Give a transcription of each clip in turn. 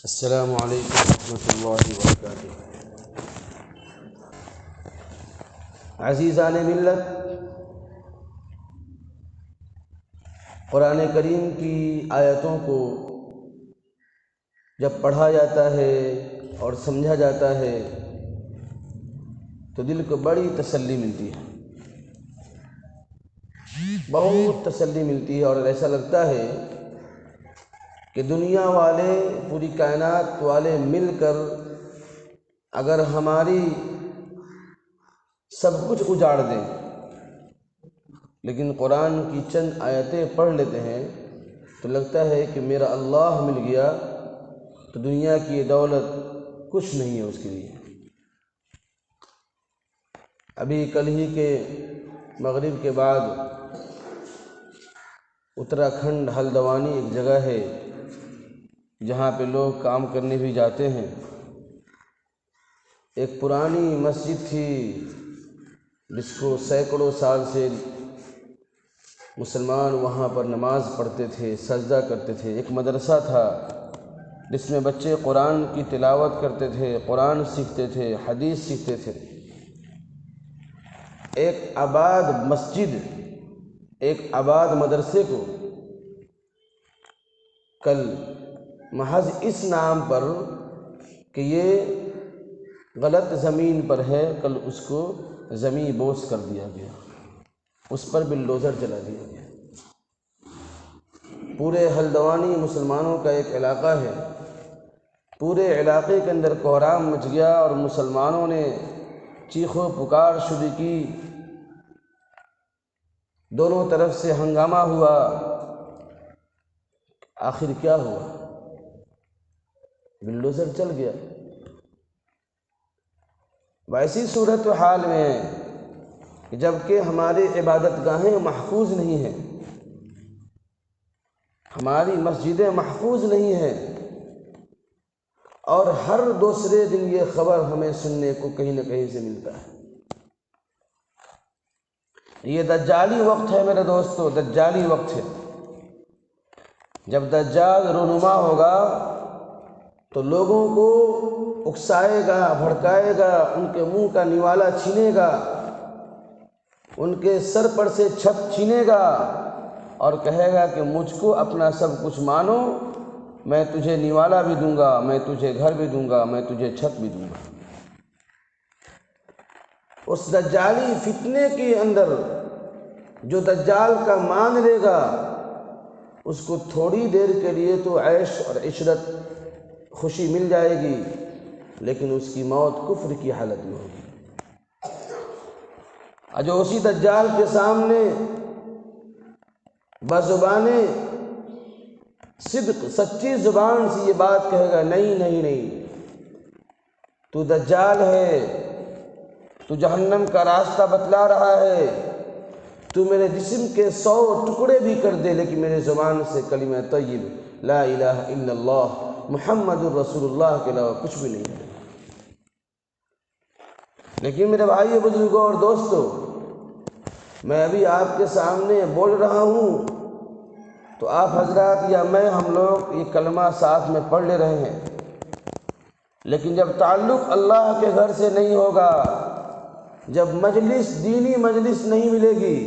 السلام علیکم ورحمۃ اللہ وبرکاتہ۔ عزیزان ملت، قرآن کریم کی آیتوں کو جب پڑھا جاتا ہے اور سمجھا جاتا ہے تو دل کو بڑی تسلی ملتی ہے، بہت تسلی ملتی ہے، اور ایسا لگتا ہے کہ دنیا والے، پوری کائنات والے مل کر اگر ہماری سب کچھ اجاڑ دیں، لیکن قرآن کی چند آیتیں پڑھ لیتے ہیں تو لگتا ہے کہ میرا اللہ مل گیا تو دنیا کی یہ دولت کچھ نہیں ہے اس کے لیے۔ ابھی کل ہی کے مغرب کے بعد اتراکھنڈ ہلدوانی ایک جگہ ہے جہاں پہ لوگ کام کرنے بھی جاتے ہیں۔ ایک پرانی مسجد تھی جس کو سینکڑوں سال سے مسلمان وہاں پر نماز پڑھتے تھے، سجدہ کرتے تھے۔ ایک مدرسہ تھا جس میں بچے قرآن کی تلاوت کرتے تھے، قرآن سیکھتے تھے، حدیث سیکھتے تھے۔ ایک آباد مسجد، ایک آباد مدرسے کو کل محض اس نام پر کہ یہ غلط زمین پر ہے، کل اس کو زمین بوس کر دیا گیا، اس پر بلڈوزر چلا دیا گیا۔ پورے ہلدوانی مسلمانوں کا ایک علاقہ ہے، پورے علاقے کے اندر کوہرام مچ گیا اور مسلمانوں نے چیخ و پکار شروع کی، دونوں طرف سے ہنگامہ ہوا۔ آخر کیا ہوا؟ بلڈوزر چل گیا۔ ویسی صورتحال میں کہ جب کہ ہماری عبادت گاہیں محفوظ نہیں ہیں، ہماری مسجدیں محفوظ نہیں ہیں، اور ہر دوسرے دن یہ خبر ہمیں سننے کو کہیں نہ کہیں سے ملتا ہے۔ یہ دجالی وقت ہے میرے دوستو، دجالی وقت ہے۔ جب دجال رونما ہوگا تو لوگوں کو اکسائے گا، بھڑکائے گا، ان کے منہ کا نوالا چھینے گا، ان کے سر پر سے چھت چھینے گا اور کہے گا کہ مجھ کو اپنا سب کچھ مانو، میں تجھے نوالا بھی دوں گا، میں تجھے گھر بھی دوں گا، میں تجھے چھت بھی دوں گا۔ اس دجالی فتنے کے اندر جو دجال کا مان لے گا، اس کو تھوڑی دیر کے لیے تو عیش اور عشرت، خوشی مل جائے گی، لیکن اس کی موت کفر کی حالت میں ہوگی۔ جو اسی دجال کے سامنے بزبان صدق، سچی زبان سے یہ بات کہے گا، نہیں نہیں نہیں، تو دجال ہے، تو جہنم کا راستہ بتلا رہا ہے، تو میرے جسم کے 100 ٹکڑے بھی کر دے لیکن میرے زبان سے کلمہ طیب لا الہ الا اللہ محمد الرسول اللہ کے علاوہ کچھ بھی نہیں ہے۔ لیکن میرے بھائیو، بزرگوں اور دوستو، میں ابھی آپ کے سامنے بول رہا ہوں تو آپ حضرات یا میں، ہم لوگ یہ کلمہ ساتھ میں پڑھ لے رہے ہیں، لیکن جب تعلق اللہ کے گھر سے نہیں ہوگا، جب مجلس، دینی مجلس نہیں ملے گی،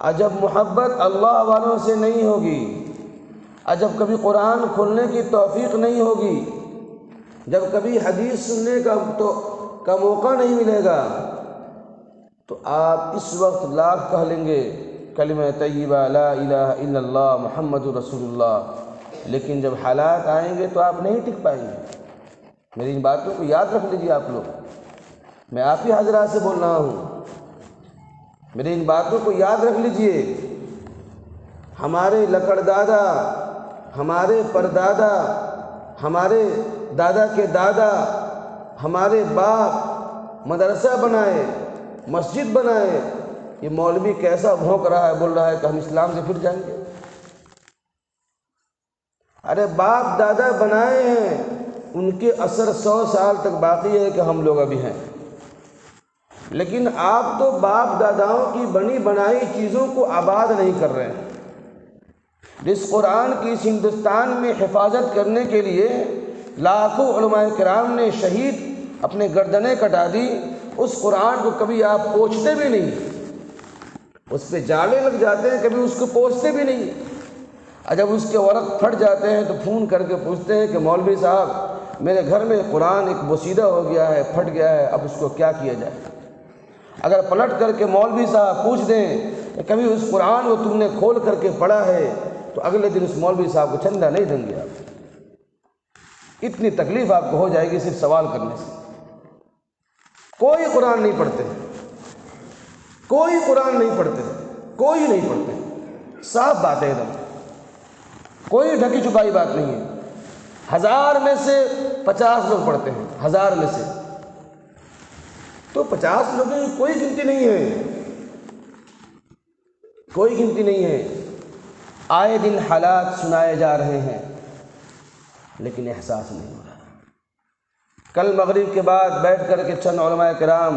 اور جب محبت اللہ والوں سے نہیں ہوگی، اور جب کبھی قرآن کھولنے کی توفیق نہیں ہوگی، جب کبھی حدیث سننے کا موقع نہیں ملے گا، تو آپ اس وقت لاکھ کہہ لیں گے کلمہ طیبہ لا الہ الا اللہ محمد رسول اللہ، لیکن جب حالات آئیں گے تو آپ نہیں ٹک پائیں گے۔ میری ان باتوں کو یاد رکھ لیجیے آپ لوگ، میں آپ ہی حضرات سے بول رہا ہوں، میری ان باتوں کو یاد رکھ لیجیے۔ ہمارے لکڑ دادا، ہمارے پردادا، ہمارے دادا کے دادا، ہمارے باپ مدرسہ بنائے، مسجد بنائے، یہ مولوی کیسا بھونک رہا ہے، بول رہا ہے کہ ہم اسلام سے پھر جائیں گے۔ ارے باپ دادا بنائے ہیں، ان کے اثر 100 سال تک باقی ہے کہ ہم لوگ ابھی ہیں، لیکن آپ تو باپ داداؤں کی بنی بنائی چیزوں کو آباد نہیں کر رہے ہیں۔ جس قرآن کی اس ہندوستان میں حفاظت کرنے کے لیے لاکھوں علماء کرام نے شہید اپنے گردنیں کٹا دی، اس قرآن کو کبھی آپ پوچھتے بھی نہیں، اس پہ جالے لگ جاتے ہیں، کبھی اس کو پوچھتے بھی نہیں، اور جب اس کے ورق پھٹ جاتے ہیں تو فون کر کے پوچھتے ہیں کہ مولوی صاحب میرے گھر میں قرآن ایک بوسیدہ ہو گیا ہے، پھٹ گیا ہے، اب اس کو کیا کیا جائے۔ اگر پلٹ کر کے مولوی صاحب پوچھ دیں کہ کبھی اس قرآن کو تم نے کھول کر کے پڑھا ہے، تو اگلے دن اس مولوی صاحب کو چندہ نہیں دیں گے آپ۔ اتنی تکلیف آپ کو ہو جائے گی صرف سوال کرنے سے۔ کوئی قرآن نہیں پڑھتے، کوئی قرآن نہیں پڑھتے، کوئی نہیں پڑھتے، صاف بات ہے ایک دم، کوئی ڈھکی چھپائی بات نہیں ہے۔ 1000 میں سے 50 لوگ پڑھتے ہیں، 1000 میں سے، تو 50 لوگوں کی کوئی گنتی نہیں ہے، کوئی گنتی نہیں ہے۔ آئے دن حالات سنائے جا رہے ہیں لیکن احساس نہیں ہو رہا۔ کل مغرب کے بعد بیٹھ کر کے چند علماء کرام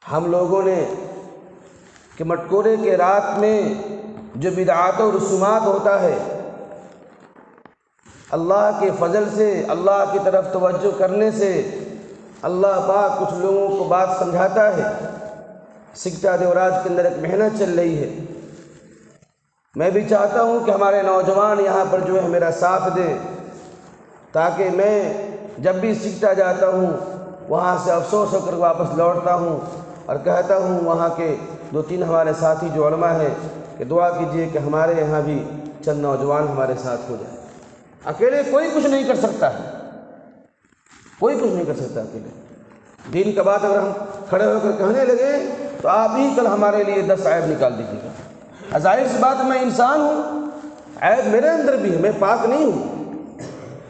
ہم لوگوں نے کہ مٹکورے کے رات میں جو بدعات و رسومات ہوتا ہے، اللہ کے فضل سے، اللہ کی طرف توجہ کرنے سے اللہ پاک کچھ لوگوں کو بات سمجھاتا ہے۔ سکٹا دیوراج کے اندر ایک محنت چل رہی ہے، میں بھی چاہتا ہوں کہ ہمارے نوجوان یہاں پر جو ہے میرا ساتھ دیں، تاکہ میں جب بھی سکٹا جاتا ہوں وہاں سے افسوس ہو کر واپس لوٹتا ہوں اور کہتا ہوں وہاں کے 2-3 ہمارے ساتھی جو علماء ہیں کہ دعا کیجئے کہ ہمارے یہاں بھی چند نوجوان ہمارے ساتھ ہو جائیں۔ اکیلے کوئی کچھ نہیں کر سکتا ہے، کوئی کچھ نہیں کر سکتا اکیلے۔ دین کا بات اگر ہم کھڑے ہو کر کہنے لگے تو آپ ہی کل ہمارے لیے 10 عیب نکال دیجیے گا۔ ظاہر سی بات، میں انسان ہوں، عیب میرے اندر بھی ہے، میں پاک نہیں ہوں،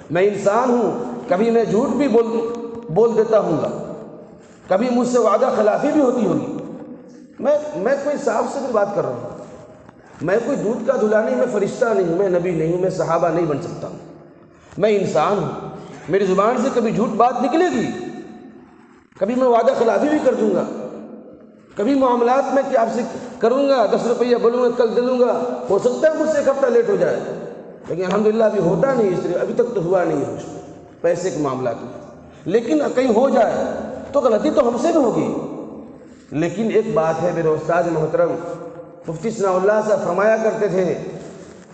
میں انسان ہوں، کبھی میں جھوٹ بھی بول دیتا ہوں گا، کبھی مجھ سے وعدہ خلافی بھی ہوتی ہوگی۔ میں کوئی صاف ستھری بات کر رہا ہوں، میں کوئی دودھ کا دھلا نہیں، میں فرشتہ نہیں ہوں، میں نبی نہیں ہوں، میں صحابہ نہیں بن سکتا ہوں، میں انسان ہوں، میری زبان سے کبھی جھوٹ بات نکلے گی، کبھی میں وعدہ خلافی بھی کر دوں گا، کبھی معاملات میں کہ آپ سے کروں گا 10 روپیہ بولوں گا کل دے دوں گا، ہو سکتا ہے مجھ سے 1 ہفتہ لیٹ ہو جائے، لیکن الحمدللہ ابھی ہوتا نہیں، اس لیے ابھی تک تو ہوا نہیں ہے کچھ پیسے کے معاملات میں، لیکن کہیں ہو جائے تو غلطی تو ہم سے بھی ہوگی۔ لیکن ایک بات ہے، میرے استاد محترم مفتی ثناء اللہ صاحب فرمایا کرتے تھے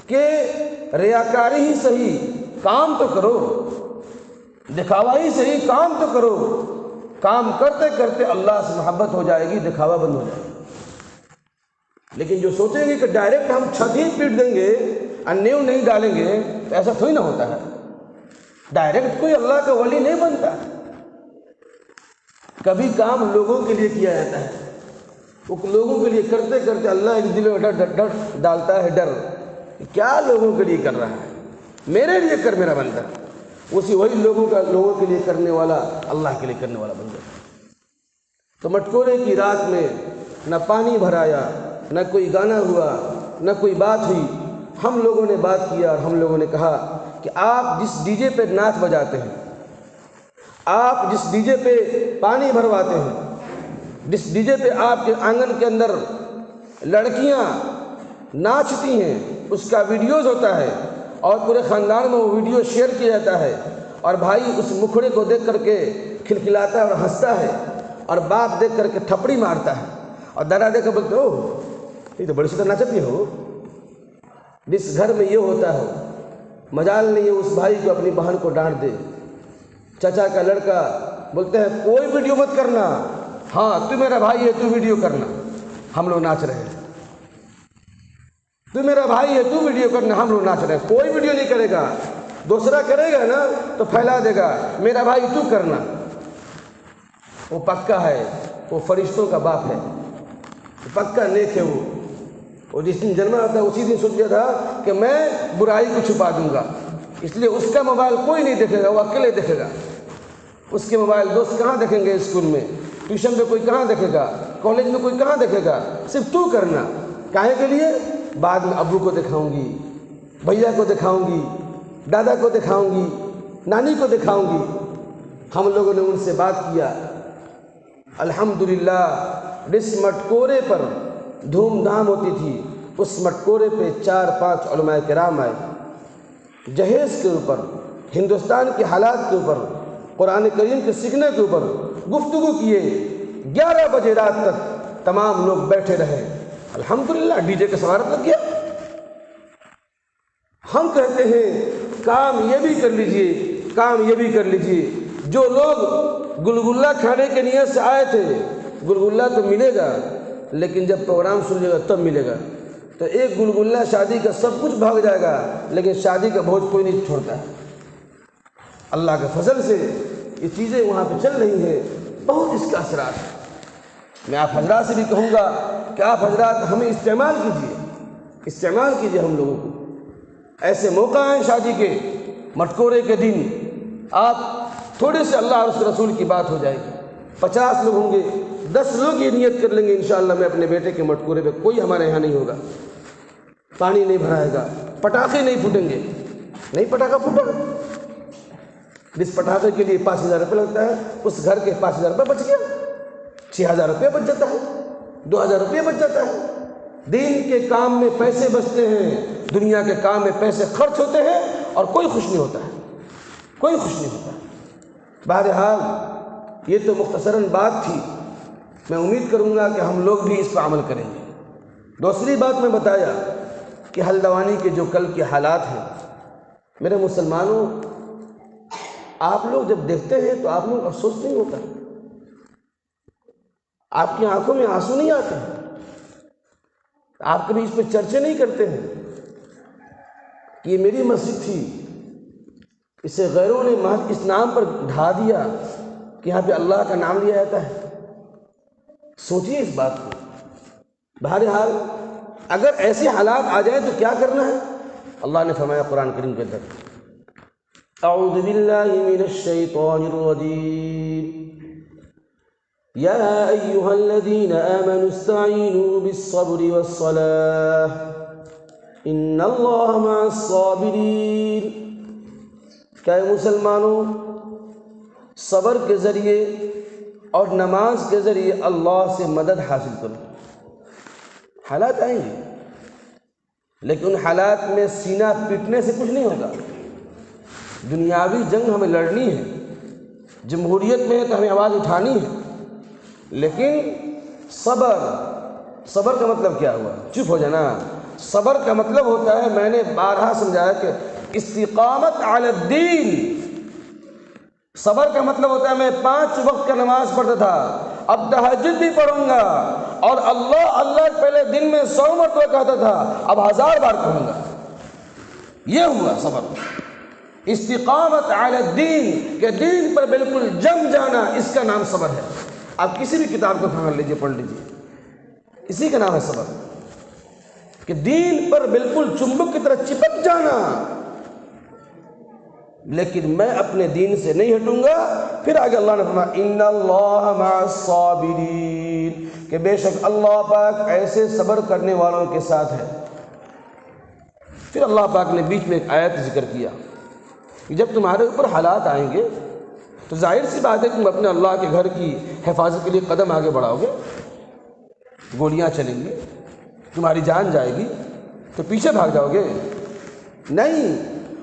کہ ریاکاری ہی صحیح، کام تو کرو، دکھاوا ہی صحیح، کام تو کرو، کام کرتے کرتے اللہ سے محبت ہو جائے گی، دکھاوا بند ہو جائے گا۔ لیکن جو سوچیں گے کہ ڈائریکٹ ہم چھت ہی پیٹ دیں گے اور نیو نہیں ڈالیں گے، تو ایسا تھوڑی نہ ہوتا ہے، ڈائریکٹ کوئی اللہ کا ولی نہیں بنتا۔ کبھی کام لوگوں کے لیے کیا جاتا ہے، وہ لوگوں کے لیے کرتے کرتے اللہ ایک دل میں ڈر ڈالتا ہے، ڈر کیا لوگوں کے لیے کر رہا ہے، میرے لیے کر میرا بندہ، وہی لوگوں کے لیے کرنے والا اللہ کے لیے کرنے والا بن جاتا ہے۔ تو مٹکورے کی رات میں نہ پانی بھرایا، نہ کوئی گانا ہوا، نہ کوئی بات ہوئی، ہم لوگوں نے بات کیا اور ہم لوگوں نے کہا کہ آپ جس ڈی جے پہ نعت بجاتے ہیں، آپ جس ڈی جے پہ پانی بھرواتے ہیں، جس ڈی جے پہ آپ کے آنگن کے اندر لڑکیاں ناچتی ہیں، اس کا ویڈیوز ہوتا ہے اور پورے خاندان میں وہ ویڈیو شیئر کیا جاتا ہے، اور بھائی اس مکھڑے کو دیکھ کر کے کھلکھلاتا ہے اور ہنستا ہے، اور باپ دیکھ کر کے تھپڑی مارتا ہے، اور دادا دیکھ کر بولتے ہو یہ تو بڑی سندر ناچتی ہو۔ جس گھر میں یہ ہوتا ہے مجال نہیں ہے اس بھائی کو اپنی بہن کو ڈانٹ دے، چچا کا لڑکا بولتے ہیں کوئی ویڈیو مت کرنا، ہاں تو میرا بھائی ہے تو ویڈیو کرنا، ہم لوگ ناچ رہے ہیں، تو میرا بھائی ہے تو ویڈیو کرنا، ہم لوگ ناچ رہے ہیں، کوئی ویڈیو نہیں کرے گا، دوسرا کرے گا نا تو پھیلا دے گا، میرا بھائی تو کرنا۔ وہ پکا ہے، وہ فرشتوں کا باپ ہے، پکا نیک ہے، وہ جس دن جنما تھا اسی دن سوچ لیا تھا کہ میں برائی کو چھپا دوں گا، اس لیے اس کا موبائل کوئی نہیں دیکھے گا، وہ اکیلے دیکھے گا، اس کے موبائل دوست کہاں دیکھیں گے، اسکول میں ٹیوشن پہ کوئی کہاں دیکھے گا، کالج میں کوئی کہاں دیکھے گا، صرف تو کرنا، کاہے کے لیے؟ بعد میں ابو کو دکھاؤں گی، بھیا کو دکھاؤں گی، دادا کو دکھاؤں گی، نانی کو دکھاؤں گی۔ ہم لوگوں نے ان سے بات کیا، الحمدللہ جس مٹکورے پر دھوم دھام ہوتی تھی، اس مٹکورے پہ 4-5 علماء کرام آئے، جہیز کے اوپر، ہندوستان کے حالات کے اوپر، قرآن کریم کے سیکھنے کے اوپر گفتگو کیے۔ 11 بجے رات تک تمام لوگ بیٹھے رہے۔ الحمدللہ ڈی جے کا سوارت لگ گیا۔ ہم کہتے ہیں کام یہ بھی کر لیجئے، کام یہ بھی کر لیجئے۔ جو لوگ گلگلہ کھانے کے نیت سے آئے تھے، گلگلہ تو ملے گا، لیکن جب پروگرام سن لے گا تب ملے گا۔ تو ایک گلگلہ شادی کا سب کچھ بھاگ جائے گا، لیکن شادی کا بوجھ کوئی نہیں چھوڑتا ہے۔ اللہ کے فضل سے یہ چیزیں وہاں پہ چل رہی ہیں، بہت اس کا اثرات ہے۔ میں آپ حضرات سے بھی کہوں گا کہ آپ حضرات ہمیں استعمال کیجیے ہم لوگوں کو۔ ایسے موقع ہیں شادی کے، مٹکورے کے دن، آپ تھوڑے سے اللہ اور اس کے رسول کی بات ہو جائے گی، 50 لوگ ہوں گے، 10 لوگ یہ نیت کر لیں گے انشاءاللہ میں اپنے بیٹے کے مٹکورے پہ کوئی ہمارے یہاں نہیں ہوگا، پانی نہیں بھرائے گا، پٹاخے نہیں پھوٹیں گے۔ نہیں پٹاخہ پھوٹا، جس پٹاخے کے لیے 5000 روپے لگتا ہے، اس گھر کے 5000 روپے بچ گیا، 6000 روپے بچ جاتا ہے، 2000 روپے بچ جاتا ہے۔ دین کے کام میں پیسے بچتے ہیں، دنیا کے کام میں پیسے خرچ ہوتے ہیں، اور کوئی خوش نہیں ہوتا ہے، کوئی خوش نہیں ہوتا ہے۔ بہرحال یہ تو مختصراً بات تھی، میں امید کروں گا کہ ہم لوگ بھی اس پر عمل کریں گے۔ دوسری بات میں بتایا کہ ہلدوانی کے جو کل کے حالات ہیں، میرے مسلمانوں، آپ لوگ جب دیکھتے ہیں تو آپ لوگ افسوس نہیں ہوتا، آپ کی آنکھوں میں آنسو نہیں آتے ہیں، آپ کبھی اس پہ چرچے نہیں کرتے ہیں کہ یہ میری مسجد تھی، اسے غیروں نے محض اس نام پر ڈھا دیا کہ یہاں پہ اللہ کا نام لیا جاتا ہے۔ سوچیے اس بات کو۔ بہرحال اگر ایسے حالات آ جائیں تو کیا کرنا ہے؟ اللہ نے فرمایا قرآن کریم کے اندر، اعوذ باللہ من الشیطان الرجیم، یا ایہا الذین آمنوا استعینوا بالصبر والصلاة ان اللہ مع الصابرین۔ کہ مسلمانوں، صبر کے ذریعے اور نماز کے ذریعے اللہ سے مدد حاصل کرو۔ حالات آئیں گے، لیکن ان حالات میں سینہ پیٹنے سے کچھ نہیں ہوگا۔ دنیاوی جنگ ہمیں لڑنی ہے، جمہوریت میں ہے تو ہمیں آواز اٹھانی ہے، لیکن صبر کا مطلب کیا ہوا؟ چپ ہو جانا۔ صبر کا مطلب ہوتا ہے، میں نے بارہا سمجھایا کہ استقامت علی الدین۔ صبر کا مطلب ہوتا ہے میں 5 وقت کا نماز پڑھتا تھا، اب تہجد بھی پڑھوں گا، اور اللہ پہلے دن میں 100 مرتبہ کہتا تھا، اب 1000 بار کہوں گا۔ یہ ہوا صبر، استقامت علی الدین، کہ دین پر بالکل جم جانا، اس کا نام صبر ہے۔ آپ کسی بھی کتاب کو پڑھ لیجئے، اسی کا نام ہے صبر، کہ دین پر بالکل چمبک کی طرح چپک جانا، لیکن میں اپنے دین سے نہیں ہٹوں گا۔ پھر آگے اللہ نے فرمایا ان اللہ مع الصابرین، کہ بے شک اللہ پاک ایسے صبر کرنے والوں کے ساتھ ہے۔ پھر اللہ پاک نے بیچ میں ایک آیت ذکر کیا کہ جب تمہارے اوپر حالات آئیں گے تو ظاہر سی بات ہے کہ تم اپنے اللہ کے گھر کی حفاظت کے لیے قدم آگے بڑھاؤ گے، گولیاں چلیں گی، تمہاری جان جائے گی تو پیچھے بھاگ جاؤ گے؟ نہیں،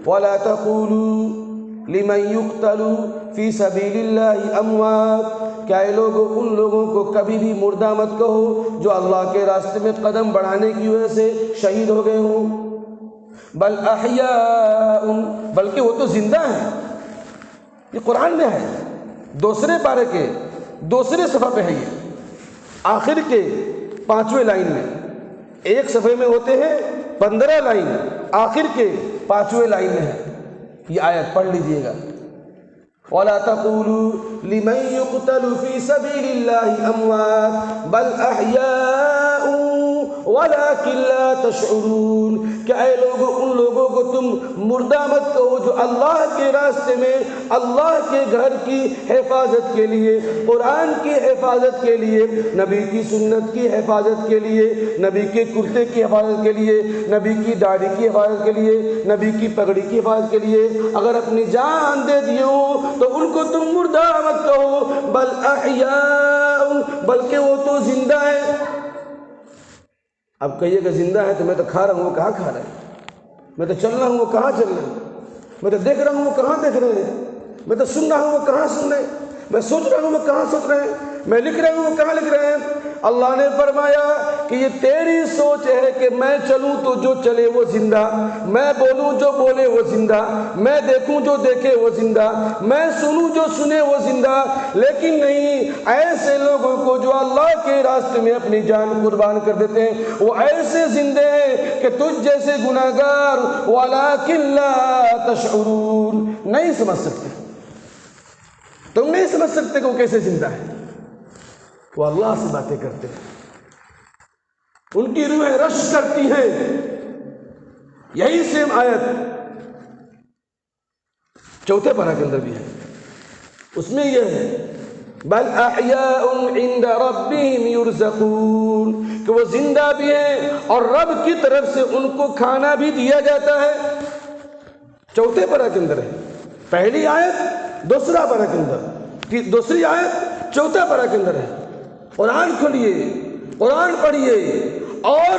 وَلَا تَقُولُوا لِمَنْ يُقْتَلُ فِي سَبِيلِ اللَّهِ أَمْوَاتٌ، کیا یہ لوگ ان لوگوں کو کبھی بھی مردہ مت کہو جو اللہ کے راستے میں قدم بڑھانے کی وجہ سے شہید ہو گئے ہوں، بل احیاء، بلکہ وہ تو زندہ ہیں۔ یہ قرآن میں ہے، دوسرے پارے کے دوسرے صفحہ پہ ہے، یہ آخر کے 5ویں لائن میں، ایک صفحے میں ہوتے ہیں 15 لائن، آخر کے 5ویں لائن میں ہے یہ آیت، پڑھ لیجئے گا۔ وَلَا تَقُولُوا لِمَنْ يُقْتَلُ فِي سَبِيلِ اللَّهِ أَمْوَاتٌ بَلْ أَحْيَاءٌ وَلَكِنْ لَا تَشْعُرُونَ، کہ اے لوگوں، ان لوگوں کو تم مردہ مت کہو جو اللہ کے راستے میں اللہ کے گھر کی حفاظت کے لیے، قرآن کی حفاظت کے لیے، نبی کی سنت کی حفاظت کے لیے، نبی کے کرتے کی حفاظت کے لیے، نبی کی داڑھی کی حفاظت کے لیے، نبی کی پگڑی کی حفاظت کے لیے اگر اپنی جان دے دیے ہو تو ان کو تم مردہ مت کہو، بل احیاء، بلکہ وہ تو زندہ ہے۔ اب کہیے کہ زندہ ہے تو میں تو کھا رہا ہوں وہ کہاں کھا رہے ہیں، میں تو چل رہا ہوں وہ کہاں چل رہے ہیں، میں تو دیکھ رہا ہوں وہ کہاں دیکھ رہے ہیں، میں تو سن رہا ہوں وہ کہاں سن رہے ہیں، میں سوچ رہا ہوں وہ کہاں سوچ رہے ہیں، میں لکھ رہا ہوں وہ کہاں لکھ رہے ہیں۔ اللہ نے فرمایا کہ یہ تیری سوچ ہے کہ میں چلوں تو جو چلے وہ زندہ، میں بولوں جو بولے وہ زندہ، میں دیکھوں جو دیکھے وہ زندہ، میں سنوں جو سنے وہ زندہ، لیکن نہیں، ایسے لوگوں کو جو اللہ کے راستے میں اپنی جان قربان کر دیتے ہیں وہ ایسے زندے ہیں کہ تجھ جیسے گناہگار وَلَٰكِن لَا تَشْعُرُونَ نہیں سمجھ سکتے، تم نہیں سمجھ سکتے کہ وہ کیسے زندہ ہے۔ وہ اللہ سے باتیں کرتے ہیں، ان کی روحیں رش کرتی ہیں۔ یہی سیم آیت چوتھے پارہ کے اندر بھی ہے، اس میں یہ ہے بل احیاء عند ربهم یرزقون کہ وہ زندہ بھی ہیں اور رب کی طرف سے ان کو کھانا بھی دیا جاتا ہے۔ چوتھے پارہ کے اندر ہے، پہلی آیت دوسرا پارہ کے اندر، دوسری آیت چوتھا پارہ کے اندر ہے۔ قرآن کھولیے، قرآن پڑھیے اور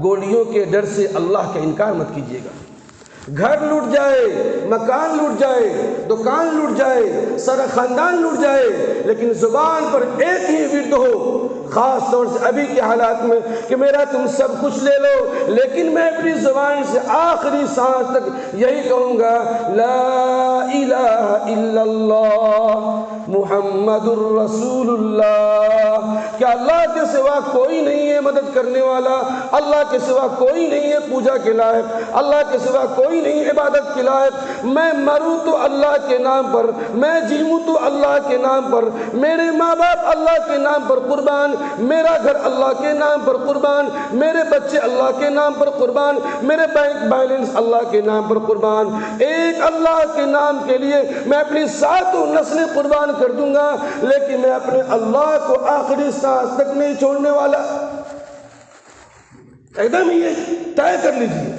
گولیوں کے ڈر سے اللہ کا انکار مت کیجیے گا۔ گھر لوٹ جائے، مکان لوٹ جائے، دکان لوٹ جائے، سارا خاندان لوٹ جائے، لیکن زبان پر ایک ہی ورد ہو، خاص طور سے ابھی کے حالات میں کہ میرا تم سب کچھ لے لو، لیکن میں اپنی زبان سے آخری سانس تک یہی کہوں گا لا الہ الا اللہ محمد الرسول اللہ، کہ اللہ کے سوا کوئی نہیں ہے مدد کرنے والا، اللہ کے سوا کوئی نہیں ہے پوجا کے لائق، اللہ کے سوا کوئی نہیں عبادت کے لائق، میں مروں تو اللہ کے نام پر، میں جیوں تو اللہ کے نام پر، میرے ماں باپ اللہ کے نام پر قربان، میرا گھر اللہ کے نام پر قربان، میرے بچے اللہ کے نام پر قربان، میرے بینک بیلنس اللہ کے نام پر قربان، ایک اللہ کے نام کے لیے میں اپنی ساتوں نسلیں قربان کر دوں گا، لیکن میں اپنے اللہ کو آخری سانس تک نہیں چھوڑنے والا۔ ایک دم یہ طے کر لیجیے،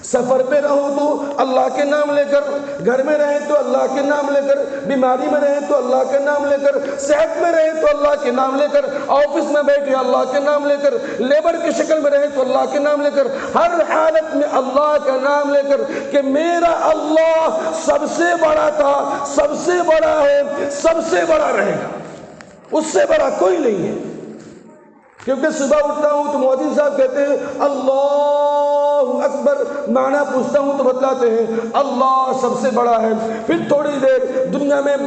سفر پہ رہو تو اللہ کے نام لے کر، گھر میں رہیں تو اللہ کے نام لے کر، بیماری میں رہیں تو اللہ کے نام لے کر، صحت میں رہیں تو اللہ کے نام لے کر، آفس میں بیٹھے اللہ کے نام لے کر، لیبر کی شکل میں رہیں تو اللہ کے نام لے کر، ہر حالت میں اللہ کا نام لے کر کہ میرا اللہ سب سے بڑا تھا، سب سے بڑا ہے، سب سے بڑا رہے گا، اس سے بڑا کوئی نہیں ہے۔ کیونکہ صبح اٹھتا ہوں تو مودی صاحب کہتے ہیں اللہ اکبر، معنی پوچھتا ہوں تو بتلاتے ہیں اللہ سب سے بڑا ہے، پھر تھوڑی دیر دنیا میں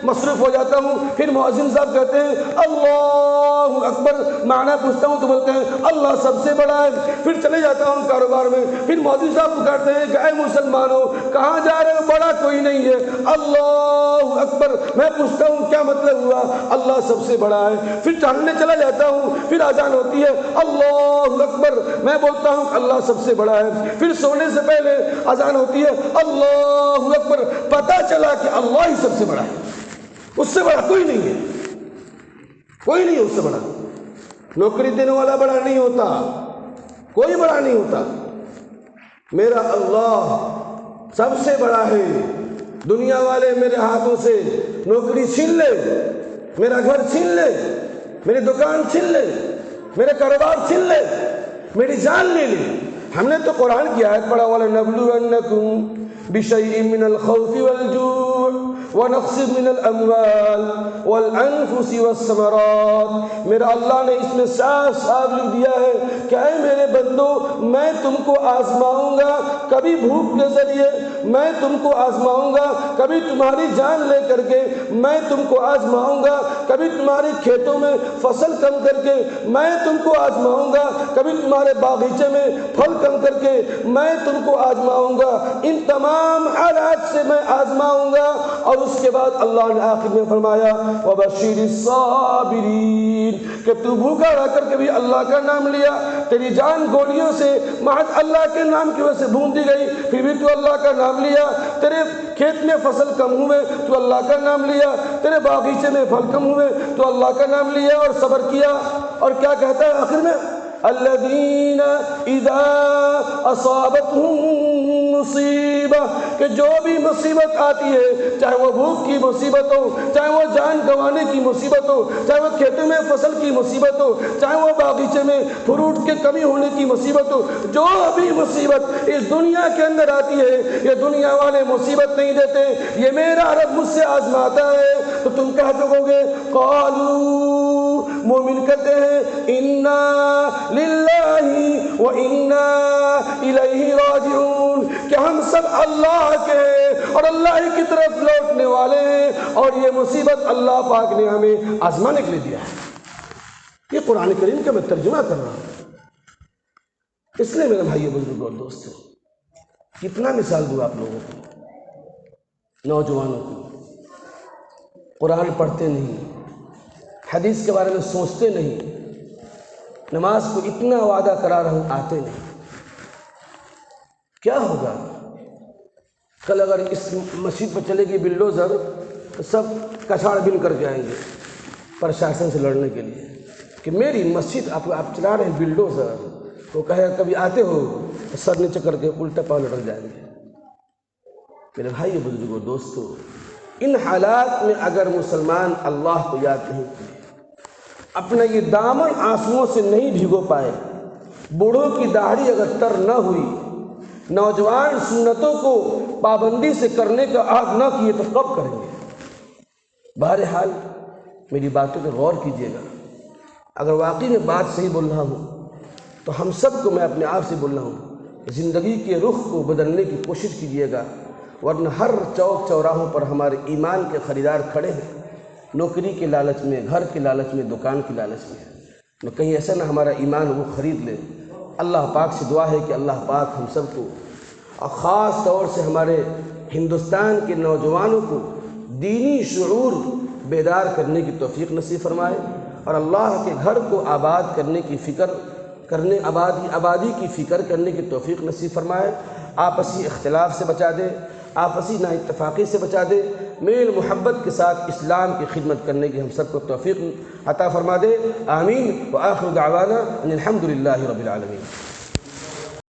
مصروف ہو جاتا ہوں، پھر مؤذن صاحب کہتے ہیں اللہ اکبر، معنی پوچھتا ہوں تو بولتے ہیں اللہ سب سے بڑا ہے، پھر چلے جاتا ہوں کاروبار میں، پھر مؤذن صاحب پکارتے ہیں کہ اے مسلمانوں کہاں جا رہے ہو، بڑا کوئی نہیں ہے، اللہ اکبر، میں پوچھتا ہوں کیا مطلب ہوا، اللہ سب سے بڑا ہے، پھر ٹہلنے چلا جاتا ہوں، پھر اذان ہوتی ہے اللہ اکبر، میں بولتا ہوں کہ اللہ سب سے بڑا ہے، پھر سونے سے پہلے اذان ہوتی ہے اللہ اکبر، پتہ چلا کہ اللہ ہی سب سے بڑا ہے، اس سے بڑا کوئی نہیں ہے، کوئی نہیں ہے اس سے بڑا۔ نوکری دینے والا بڑا نہیں ہوتا، کوئی بڑا نہیں ہوتا، میرا اللہ سب سے بڑا ہے۔ دنیا والے میرے ہاتھوں سے نوکری چھین لے، میرا گھر چھین لے، میری دکان چھین لے، میرے کاروبار چھین لے، میری جان لے لے، ہم نے تو قرآن کی آیت پڑھا وَلَنَبْلُوَنَّكُمْ بِشَيْءٍ مِّنَ الْخَوْفِ وَالْجُوعِ وَنَقْصٍ مِّنَ الْأَمْوَالِ وَالْأَنفُسِ وَالثَّمَرَاتِ، میرا اللہ نے اس میں صاف صاف لکھ دیا ہے کہ اے میرے بندو میں تم کو آزماؤں گا، کبھی بھوک کے ذریعے میں تم کو آزماؤں گا، کبھی تمہاری جان لے کر کے میں تم کو آزماؤں گا، کبھی تمہاری کھیتوں میں فصل کم کر کے میں تم کو آزماؤں گا، کبھی تمہارے باغیچے میں پھل کم کر کے میں تم کو آزماؤں گا، ان تمام حالات سے میں آزماؤں گا۔ اور اس کے بعد اللہ نے آخر میں فرمایا وَبَشِّرِ الصَّابِرِينَ کہ تو بھوکا رہ کر کے بھی اللہ کا نام لیا، تیری جان گولیوں سے محض اللہ کے نام کی وجہ سے بھونڈی گئی، پھر بھی تو اللہ کا نام لیا، تیرے کھیت میں فصل کم ہوئے تو اللہ کا نام لیا، تیرے باغیچے میں پھل کم ہوئے تو اللہ کا نام لیا اور صبر کیا، اور کیا کہتا ہے آخر میں الذین اذا اصابتہم مصیبہ، کہ جو بھی مصیبت آتی ہے، چاہے وہ بھوک کی مصیبت ہو، چاہے وہ جان گنوانے کی مصیبت ہو، چاہے وہ کھیتوں میں فصل کی مصیبت ہو، چاہے وہ باغیچے میں فروٹ کے کمی ہونے کی مصیبت ہو، جو بھی مصیبت اس دنیا کے اندر آتی ہے، یہ دنیا والے مصیبت نہیں دیتے، یہ میرا رب مجھ سے آزماتا ہے۔ تو تم کہہ سکو گے، قالوا، مومن کہتے ہیں، انا للہ و انا الیہ راجعون، کہ ہم سب اللہ کے اور اللہ ہی کی طرف لوٹنے والے ہیں، اور یہ مصیبت اللہ پاک نے ہمیں آزمانے کے لیے دیا ہے۔ یہ قرآن کریم کا میں ترجمہ کر رہا ہوں، اس لیے میرے بھائیو بزرگوں اور دوستوں، کتنا مثال دوں آپ لوگوں کو، نوجوانوں کو، قرآن پڑھتے نہیں، حدیث کے بارے میں سوچتے نہیں، نماز کو اتنا وعدہ کرا رہا ہوں، آتے نہیں۔ کیا ہوگا کل اگر اس مسجد پر چلے گی بلڈوزر تو سب کچھاڑ بن کر کے آئیں گے پرشاسن سے لڑنے کے لیے کہ میری مسجد آپ چلا رہے ہیں بلڈوزر، تو کہے کبھی آتے ہو تو سر نیچے کر کے الٹا پاؤں لٹک جائیں گے۔ میرے بھائی بزرگوں دوستو، ان حالات میں اگر مسلمان اللہ کو یاد نہیں کرے، اپنا یہ دامن آنسوؤں سے نہیں بھگو پائے، بوڑھوں کی داڑھی اگر تر نہ ہوئی، نوجوان سنتوں کو پابندی سے کرنے کا عہد نہ کیے، تو کب کریں گے؟ بہرحال میری باتوں پہ غور کیجیے گا، اگر واقعی میں بات صحیح بول رہا ہوں تو ہم سب کو، میں اپنے آپ سے بول رہا ہوں، زندگی کے رخ کو بدلنے کی کوشش کیجیے گا، ورنہ ہر چوک چوراہوں پر ہمارے ایمان کے خریدار کھڑے ہیں، نوکری کے لالچ میں، گھر کے لالچ میں، دکان کے لالچ میں، کہیں ایسا نہ ہمارا ایمان وہ خرید لے۔ اللہ پاک سے دعا ہے کہ اللہ پاک ہم سب کو، اور خاص طور سے ہمارے ہندوستان کے نوجوانوں کو، دینی شعور بیدار کرنے کی توفیق نصیب فرمائے، اور اللہ کے گھر کو آباد کرنے کی آبادی کی فکر کرنے کی توفیق نصیب فرمائے، آپسی اختلاف سے بچا دے، آپسی نا اتفاقی سے بچا دے، میل محبت کے ساتھ اسلام کی خدمت کرنے کی ہم سب کو توفیق عطا فرما دے، آمین۔ وآخر دعوانا ان الحمد للہ رب العالمین۔